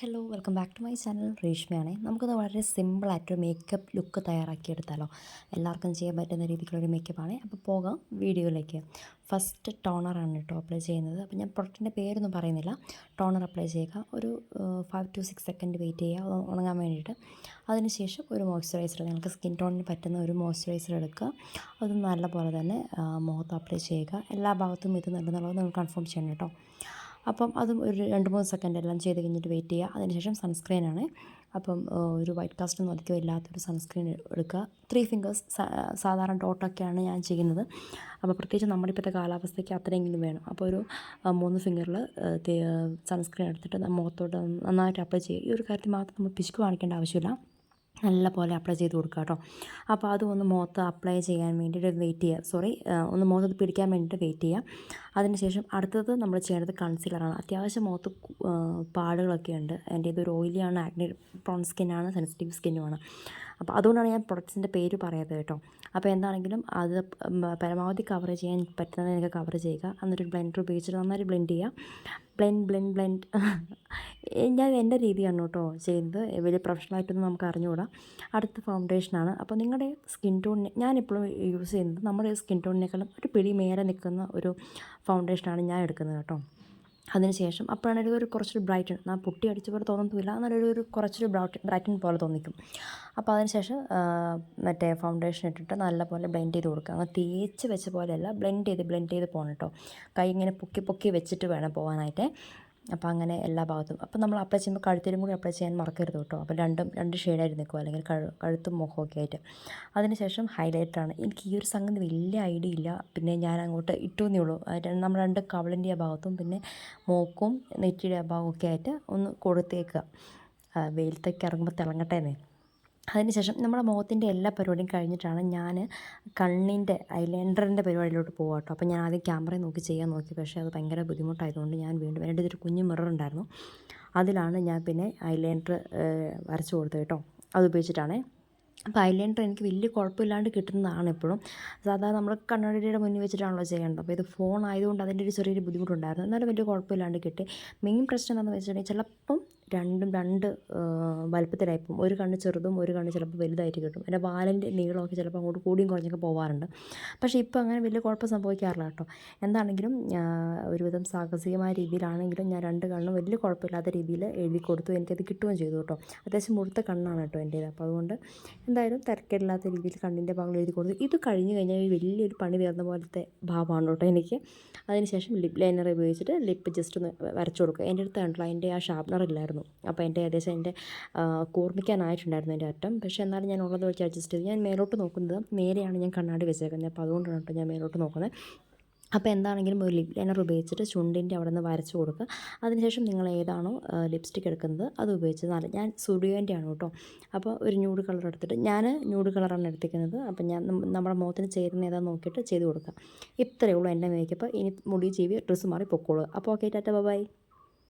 Hello welcome back to my channel രേഷ്മയാണേ. നമുക്കത് വളരെ സിമ്പിളായിട്ടൊരു മേക്കപ്പ് ലുക്ക് തയ്യാറാക്കിയെടുത്താലോ. എല്ലാവർക്കും ചെയ്യാൻ പറ്റുന്ന രീതിക്കുള്ളൊരു മേക്കപ്പാണ്. അപ്പോൾ പോകാം വീഡിയോയിലേക്ക്. ഫസ്റ്റ് ടോണറാണ് കേട്ടോ അപ്ലൈ ചെയ്യുന്നത്. അപ്പോൾ ഞാൻ പ്രൊഡക്റ്റിൻ്റെ പേരൊന്നും പറയുന്നില്ല. ടോണർ അപ്ലൈ ചെയ്യുക. ഒരു 5 to 6 സെക്കൻഡ് വെയിറ്റ് ചെയ്യുക ഉണങ്ങാൻ വേണ്ടിയിട്ട്. അതിനുശേഷം ഒരു മോയ്സ്ചറൈസർ, നിങ്ങൾക്ക് സ്കിൻ ടോണിന് പറ്റുന്ന ഒരു മോയ്സ്ചറൈസർ എടുക്കുക. അത് നല്ലപോലെ തന്നെ മുഖത്ത് അപ്ലൈ ചെയ്യുക. എല്ലാ ഭാഗത്തും എത്തുന്നുണ്ടെന്നുള്ളത് നിങ്ങൾ കൺഫേം ചെയ്യണം കേട്ടോ. അപ്പം അതും ഒരു 2-3 സെക്കൻഡ് എല്ലാം ചെയ്ത് കഴിഞ്ഞിട്ട് വെയിറ്റ് ചെയ്യുക. അതിനുശേഷം സൺസ്ക്രീനാണ്. അപ്പം ഒരു വൈറ്റ് കാസ്റ്റൊന്നും അധികം ഇല്ലാത്തൊരു സൺസ്ക്രീൻ എടുക്കുക. 3 ഫിംഗേഴ്സ് സാധാരണ ഡോട്ടൊക്കെയാണ് ഞാൻ ചെയ്യുന്നത്. അപ്പോൾ പ്രത്യേകിച്ച് നമ്മുടെ ഇപ്പോഴത്തെ കാലാവസ്ഥയ്ക്ക് അത്രയെങ്കിലും വേണം. അപ്പോൾ ഒരു 3 ഫിംഗറിൽ സൺസ്ക്രീൻ എടുത്തിട്ട് മുഖത്തോട്ട് നന്നായിട്ട് അപ്ലൈ ചെയ്യുക. ഈ ഒരു കാര്യത്തിൽ മാത്രം നമ്മൾ പിശുക്ക് കാണിക്കേണ്ട ആവശ്യമില്ല. നല്ല പോലെ അപ്ലൈ ചെയ്ത് കൊടുക്കുക കേട്ടോ. അപ്പോൾ അതൊന്ന് മുഖത്ത് അപ്ലൈ ചെയ്യാൻ വേണ്ടിയിട്ട് വെയിറ്റ് ചെയ്യുക. ഒന്ന് മുഖത്ത് പിടിക്കാൻ വേണ്ടിയിട്ട് വെയിറ്റ് ചെയ്യുക. അതിനുശേഷം അടുത്തത് നമ്മൾ ചെയ്യേണ്ടത് കൺസീലറാണ്. അത്യാവശ്യം മുഖത്ത് പാടുകളൊക്കെ ഉണ്ട്. എൻ്റെ ഇതൊരു ഓയിലിയാണ്, ആക്നെ പ്രോൺ സ്കിന്നാണ്, സെൻസിറ്റീവ് സ്കിന്നുമാണ്. അപ്പോൾ അതുകൊണ്ടാണ് ഞാൻ പ്രൊഡക്ട്സിൻ്റെ പേര് പറയാത്തത് കേട്ടോ. അപ്പോൾ എന്താണെങ്കിലും അത് പരമാവധി കവർ ചെയ്യാൻ പറ്റുന്നത് എനിക്ക് കവർ ചെയ്യുക. എന്നിട്ട് ബ്ലെൻഡർ ഉപയോഗിച്ചിട്ട് നന്നായിട്ട് ബ്ലെൻഡ് ചെയ്യുക. ബ്ലെൻഡ് ഞാൻ എൻ്റെ രീതിയാണ് കേട്ടോ ചെയ്യുന്നത്. വലിയ പ്രൊഫഷണലായിട്ടൊന്നും നമുക്ക് അറിഞ്ഞുകൂടാ. അടുത്ത ഫൗണ്ടേഷനാണ്. അപ്പോൾ നിങ്ങളുടെ സ്കിൻ ടോണിന് ഞാനിപ്പോഴും യൂസ് ചെയ്യുന്നത് നമ്മുടെ സ്കിൻ ടോണിനേക്കാളും ഒരു പിടി മേലെ നിൽക്കുന്ന ഒരു ഫൗണ്ടേഷനാണ് ഞാൻ എടുക്കുന്നത് കേട്ടോ. അതിനുശേഷം അപ്പോഴാണ് ഒരു കുറച്ചൊരു ബ്രൈറ്റൻ, ഞാൻ പൊട്ടി അടിച്ച പോലെ തോന്നത്തില്ല, എന്നാലൊരു കുറച്ചൊരു ബ്രൈറ്റൻ പോലെ തോന്നിക്കും. അപ്പോൾ അതിനുശേഷം മറ്റേ ഫൗണ്ടേഷൻ ഇട്ടിട്ട് നല്ലപോലെ ബ്ലെൻഡ് ചെയ്ത് കൊടുക്കുക. അങ്ങനെ തേച്ച് വെച്ച പോലെയല്ല, ബ്ലെൻഡ് ചെയ്ത് പോകണം കേട്ടോ. കൈ ഇങ്ങനെ പൊക്കി വെച്ചിട്ട് വേണം പോകാനായിട്ട്. അപ്പോൾ അങ്ങനെ എല്ലാ ഭാഗത്തും. അപ്പോൾ നമ്മൾ അപ്ലൈ ചെയ്യുമ്പോൾ കഴുത്തിലും കൂടി അപ്ലൈ ചെയ്യാൻ മറക്കരുത് കേട്ടോ. അപ്പോൾ രണ്ട് ഷെയ്ഡായിട്ട് നിൽക്കും, അല്ലെങ്കിൽ കഴുത്തും മുഖമൊക്കെ ആയിട്ട്. അതിനുശേഷം ഹൈലൈറ്ററാണ്. എനിക്ക് ഈ ഒരു സംഗതി വലിയ ഐഡിയ ഇല്ല, പിന്നെ ഞാൻ അങ്ങോട്ട് ഇട്ടുവെന്നേ ഉള്ളൂ. നമ്മൾ രണ്ട് കവിളിൻ്റെ ഭാഗത്തും പിന്നെ മൂക്കും നെറ്റിയുടെ ഭാഗമൊക്കെ ആയിട്ട് ഒന്ന് കൊടുത്തേക്കുക. വെയിലത്തേക്ക് ഇറങ്ങുമ്പോൾ തിളങ്ങട്ടേന്നേ. അതിനുശേഷം നമ്മുടെ മുഖത്തിൻ്റെ എല്ലാ പരിപാടിയും കഴിഞ്ഞിട്ടാണ് ഞാൻ കണ്ണിൻ്റെ ഐലൈനറിൻ്റെ പരിപാടിയിലോട്ട് പോകുക കേട്ടോ. അപ്പോൾ ഞാൻ ആദ്യം ക്യാമറയിൽ നോക്കി ചെയ്യാൻ നോക്കി, പക്ഷേ അത് ഭയങ്കര ബുദ്ധിമുട്ടായതുകൊണ്ട് ഞാൻ വീണ്ടും എൻ്റെ ഒരു കുഞ്ഞു മിറർ ഉണ്ടായിരുന്നു, അതിലാണ് ഞാൻ പിന്നെ ഐലൈനർ വരച്ചു കൊടുത്തത് കേട്ടോ. അത് ഉപയോഗിച്ചിട്ടാണ്. അപ്പോൾ ഐലൈനർ എനിക്ക് വലിയ കുഴപ്പമില്ലാണ്ട് കിട്ടുന്നതാണ് എപ്പോഴും. സാധാരണ നമ്മൾ കണ്ണാടിയുടെ മുന്നിൽ വെച്ചിട്ടാണല്ലോ ചെയ്യേണ്ടത്. അപ്പോൾ ഇത് ഫോൺ ആയതുകൊണ്ട് അതിൻ്റെ ഒരു ചെറിയൊരു ബുദ്ധിമുട്ടുണ്ടായിരുന്നു. എന്നാലും വലിയ കുഴപ്പമില്ലാണ്ട് കിട്ടി. മെയിൻ പ്രശ്നം എന്താണെന്ന് വെച്ചിട്ടുണ്ടെങ്കിൽ ചിലപ്പം രണ്ട് വലുപ്പത്തിലായിപ്പം. ഒരു കണ്ണ് ചെറുതും ഒരു കണ്ണ് ചിലപ്പോൾ വലുതായിട്ട് കിട്ടും. എൻ്റെ വാലിൻ്റെ നീളമൊക്കെ ചിലപ്പോൾ അങ്ങോട്ട് കൂടിയും കുറഞ്ഞൊക്കെ പോകാറുണ്ട്. പക്ഷേ ഇപ്പോൾ അങ്ങനെ വലിയ കുഴപ്പം സംഭവിക്കാറില്ല കേട്ടോ. എന്താണെങ്കിലും ഒരുവിധം സാഹസികമായ രീതിയിലാണെങ്കിലും ഞാൻ രണ്ട് കണ്ണും വലിയ കുഴപ്പമില്ലാത്ത രീതിയിൽ എഴുതി കൊടുത്തു. എനിക്കത് കിട്ടുകയും ചെയ്തു കേട്ടോ. അത്യാവശ്യം മുഴുത്ത കണ്ണാണ് കേട്ടോ എൻ്റേത്. അപ്പോൾ അതുകൊണ്ട് എന്തായാലും തിരക്കേടില്ലാത്ത രീതിയിൽ കണ്ണിൻ്റെ ഭാഗങ്ങൾ എഴുതി കൊടുത്തു. ഇത് കഴിഞ്ഞ് കഴിഞ്ഞാൽ വലിയൊരു പണി തീർന്ന പോലത്തെ ഭാവമാണ് കേട്ടോ എനിക്ക്. അതിനുശേഷം ലിപ് ലൈനർ ഉപയോഗിച്ചിട്ട് ലിപ്പ് ജസ്റ്റ് ഒന്ന് വരച്ചു കൊടുക്കുക. എൻ്റെ അടുത്ത് കണ്ടല്ലോ അതിൻ്റെ ആ ഷാർപ്നർ ഇല്ലായിരുന്നു. അപ്പോൾ ഏകദേശം എൻ്റെ കൂർമ്മിക്കാനായിട്ടുണ്ടായിരുന്നു എൻ്റെ അറ്റം. പക്ഷേ എന്നാലും ഞാൻ ഉള്ളത് വെച്ച് അഡ്ജസ്റ്റ് ചെയ്ത് ഞാൻ മേലോട്ട് നോക്കുന്നത് നേരെയാണ് ഞാൻ കണ്ണാടി വെച്ചേക്കുന്നത്. അപ്പോൾ അതുകൊണ്ടാണ് കേട്ടോ ഞാൻ മേലോട്ട് നോക്കുന്നത്. അപ്പോൾ എന്താണെങ്കിലും ഒരു ലിപ് ലൈനർ ഉപയോഗിച്ചിട്ട് ചുണ്ടിൻ്റെ അവിടെ നിന്ന് വരച്ച് കൊടുക്കുക. അതിനുശേഷം നിങ്ങൾ ഏതാണോ ലിപ്സ്റ്റിക് എടുക്കുന്നത് അത് ഉപയോഗിച്ച് ഞാൻ സ്റ്റുഡിയോൻ്റെ ആണ് കേട്ടോ. അപ്പോൾ ഒരു ന്യൂഡ് കളർ എടുത്തിട്ട് ഞാൻ ന്യൂഡ് കളറാണ് എടുത്തിരിക്കുന്നത്. അപ്പോൾ ഞാൻ നമ്മുടെ മുഖത്തിന് ചേരുന്ന ഏതാണെന്ന് നോക്കിയിട്ട് ചെയ്ത് കൊടുക്കുക. ഇത്രയേ ഉള്ളൂ എൻ്റെ മേക്കപ്പ്. ഇനി മുടി ചീവി ഡ്രസ്സ് മാറി പൊക്കോളുക. അപ്പോൾ ഓക്കെ, ടാറ്റ ബൈ.